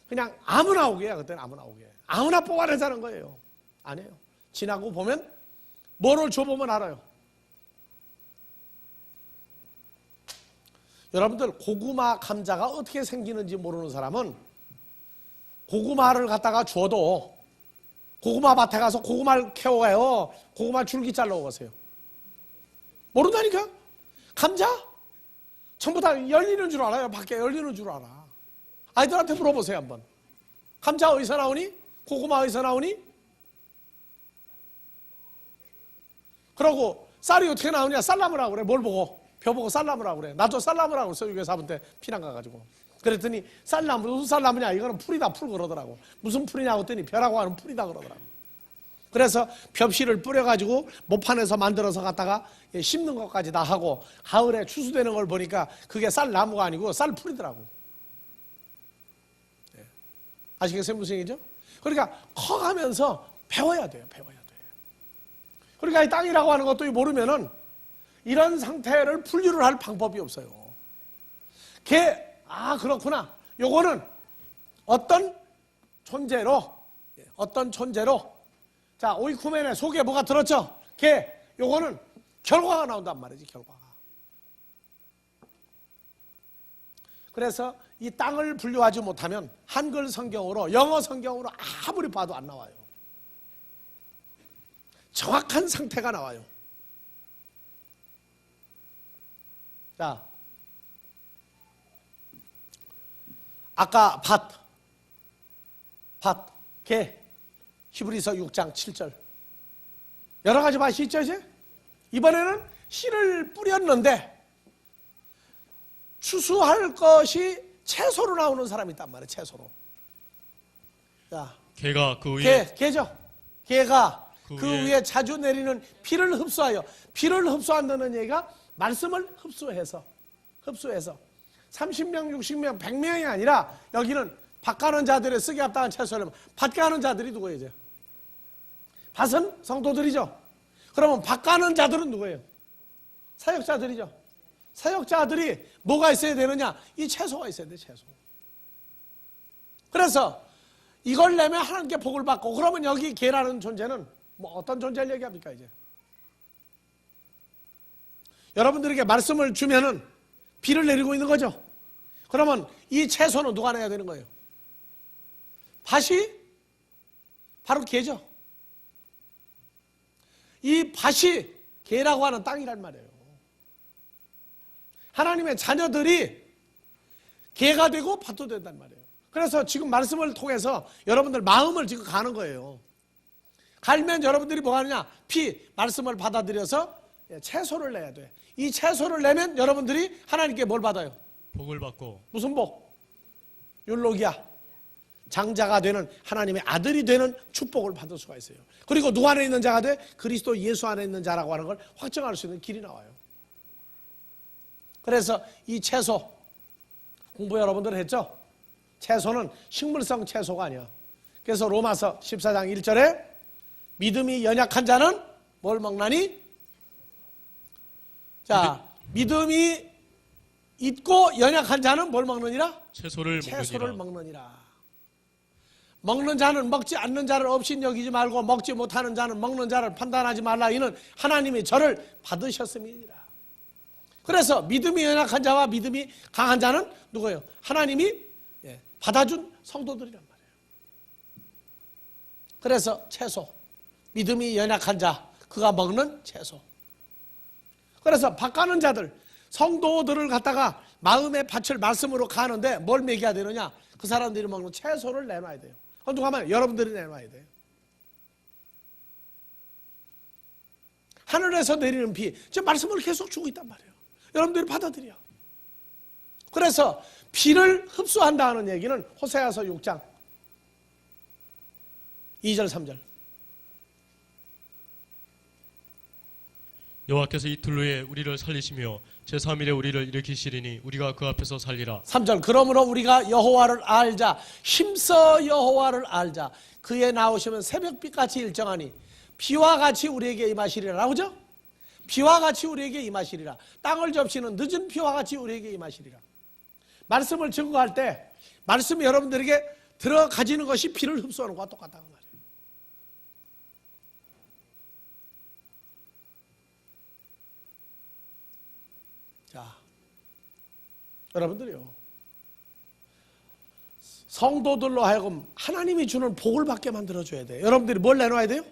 그냥 아무나 오게 해요. 그때는 아무나 오게 해요. 아무나 뽑아내자는 거예요. 아니에요. 지나고 보면 뭐를 줘보면 알아요. 여러분들 고구마 감자가 어떻게 생기는지 모르는 사람은 고구마를 갖다가 줘도 고구마 밭에 가서 고구마를 캐와요. 고구마 줄기 잘라 오세요. 모른다니까? 감자? 전부 다 열리는 줄 알아요. 밖에 열리는 줄 알아. 아이들한테 물어보세요 한번. 감자 어디서 나오니? 고구마 어디서 나오니? 그러고 쌀이 어떻게 나오냐? 쌀나무라고 그래. 뭘 보고? 벼 보고 쌀나무라고 그래. 나도 쌀나무라고 그랬어. 유괴사분 때 피난 가가지고. 그랬더니 쌀나무, 무슨 쌀나무냐? 이거는 풀이다, 풀 그러더라고. 무슨 풀이냐고 했더니 벼라고 하는 풀이다 그러더라고. 그래서 벽실을 뿌려가지고 모판에서 만들어서 갖다가 심는 것까지 다 하고 가을에 추수되는 걸 보니까 그게 쌀나무가 아니고 쌀풀이더라고. 아시겠어요? 무슨 얘기죠? 그러니까 커가면서 배워야 돼요. 배워야 돼요. 그러니까 이 땅이라고 하는 것도 모르면은 이런 상태를 분류를 할 방법이 없어요. 그렇구나. 요거는 어떤 존재로 자, 오이쿠멘의 속에 뭐가 들었죠? 요거는 결과가 나온단 말이지, 결과가. 그래서 이 땅을 분류하지 못하면 한글 성경으로, 영어 성경으로 아무리 봐도 안 나와요. 정확한 상태가 나와요. 자, 아까 개, 히브리서 6장 7절. 여러 가지 밭이 있죠, 이제? 이번에는 씨를 뿌렸는데 추수할 것이 채소로 나오는 사람이 있단 말이에요. 채소로. 자, 개가 그 위에 개죠. 개가 그 그 위에 위에 자주 내리는 비를 흡수하여, 비를 흡수한다는 얘기가 말씀을 흡수해서 30명, 60명, 100명이 아니라 여기는 밭 가는 자들의 쓰기 합당한 채소를 밭 가는 자들이 누구예요? 밭은 성도들이죠. 그러면 밭 가는 자들은 누구예요? 사역자들이죠. 사역자들이 뭐가 있어야 되느냐? 이 채소가 있어야 돼, 채소. 그래서 이걸 내면 하나님께 복을 받고, 그러면 여기 개라는 존재는 뭐 어떤 존재를 얘기합니까, 이제? 여러분들에게 말씀을 주면은 비를 내리고 있는 거죠. 그러면 이 채소는 누가 내야 되는 거예요? 밭이 바로 개죠. 이 밭이 개라고 하는 땅이란 말이에요. 하나님의 자녀들이 개가 되고 밭도 된단 말이에요. 그래서 지금 말씀을 통해서 여러분들 마음을 지금 가는 거예요. 갈면 여러분들이 뭐 하느냐? 말씀을 받아들여서 채소를 내야 돼. 이 채소를 내면 여러분들이 하나님께 뭘 받아요? 복을 받고. 무슨 복? 율로기야. 장자가 되는, 하나님의 아들이 되는 축복을 받을 수가 있어요. 그리고 누구 안에 있는 자가 돼? 그리스도 예수 안에 있는 자라고 하는 걸 확정할 수 있는 길이 나와요. 그래서 이 채소 공부 여러분들 했죠? 채소는 식물성 채소가 아니야. 그래서 로마서 14장 1절에 믿음이 연약한 자는 뭘 먹나니? 자, 믿음이 있고 연약한 자는 뭘 먹느니라? 채소를 먹느니라. 먹는 자는 먹지 않는 자를 없인 여기지 말고 먹지 못하는 자는 먹는 자를 판단하지 말라. 이는 하나님이 저를 받으셨음이니라. 그래서 믿음이 연약한 자와 믿음이 강한 자는 누구예요? 하나님이 받아준 성도들이란 말이에요. 그래서 채소, 믿음이 연약한 자, 그가 먹는 채소. 그래서 밭 가는 자들, 성도들을 갖다가 마음의 밭을 말씀으로 가는데 뭘 먹여야 되느냐? 그 사람들이 먹는 채소를 내놔야 돼요. 그건 누가 하면 여러분들이 내놔야 돼요. 하늘에서 내리는 비, 지금 말씀을 계속 주고 있단 말이에요. 여러분들이 받아들여. 그래서 비를 흡수한다는 얘기는 호세아서 6장 2절 3절. 여호와께서 이틀 후에 우리를 살리시며 제3일에 우리를 일으키시리니 우리가 그 앞에서 살리라. 3절. 그러므로 우리가 여호와를 알자. 힘써 여호와를 알자. 그의 나오시면 새벽빛같이 일정하니 비와 같이 우리에게 임하시리라. 나오죠? 비와 같이 우리에게 임하시리라. 땅을 접시는 늦은 비와 같이 우리에게 임하시리라. 말씀을 증거할 때 말씀이 여러분들에게 들어가지는 것이 비를 흡수하는 것과 똑같다는 말이에요. 자, 여러분들이요, 성도들로 하여금 하나님이 주는 복을 받게 만들어줘야 돼요. 여러분들이 뭘 내놔야 돼요?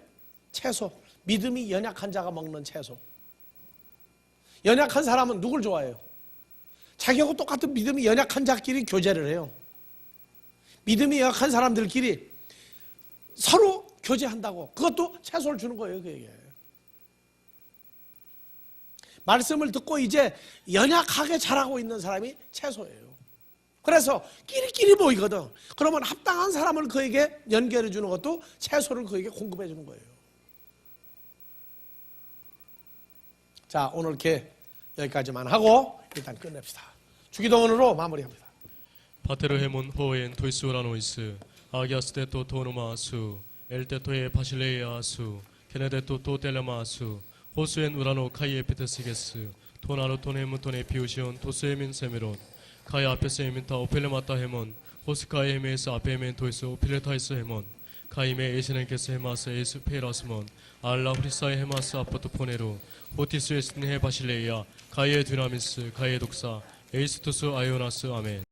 채소. 믿음이 연약한 자가 먹는 채소. 연약한 사람은 누굴 좋아해요? 자기하고 똑같은 믿음이 연약한 자끼리 교제를 해요. 믿음이 약한 사람들끼리 서로 교제한다고. 그것도 채소를 주는 거예요, 그에게. 말씀을 듣고 이제 연약하게 자라고 있는 사람이 채소예요. 그래서 끼리끼리 모이거든. 그러면 합당한 사람을 그에게 연결해 주는 것도 채소를 그에게 공급해 주는 거예요. 자, 오늘 이렇게 여기까지만 하고 일단 끝냅시다. 주기도문으로 마무리합니다. 파테르헤몬 호엔 토이스우라노이스 아기아스테토 토노마수 엘테토에 바실레이아수 케네데토 토텔레마수 호수엔 우라노 카이에 피테시게스 토나르 토네문 토네 피우시온 토스에민 세메론 카이 아페스 에민타 오펠레마타 헤몬 호스카이 헤메스 아페멘 토이스 오필레타이스 헤몬 카이메 에시넨케스 헤마스 에스 페라스몬 알라 프리사이 헤마스 아포토 포네로 호티스 에스틴 헤 바실레이아 카이에 듀나미스 카이에 독사 에이스투스 아이오나스 아멘.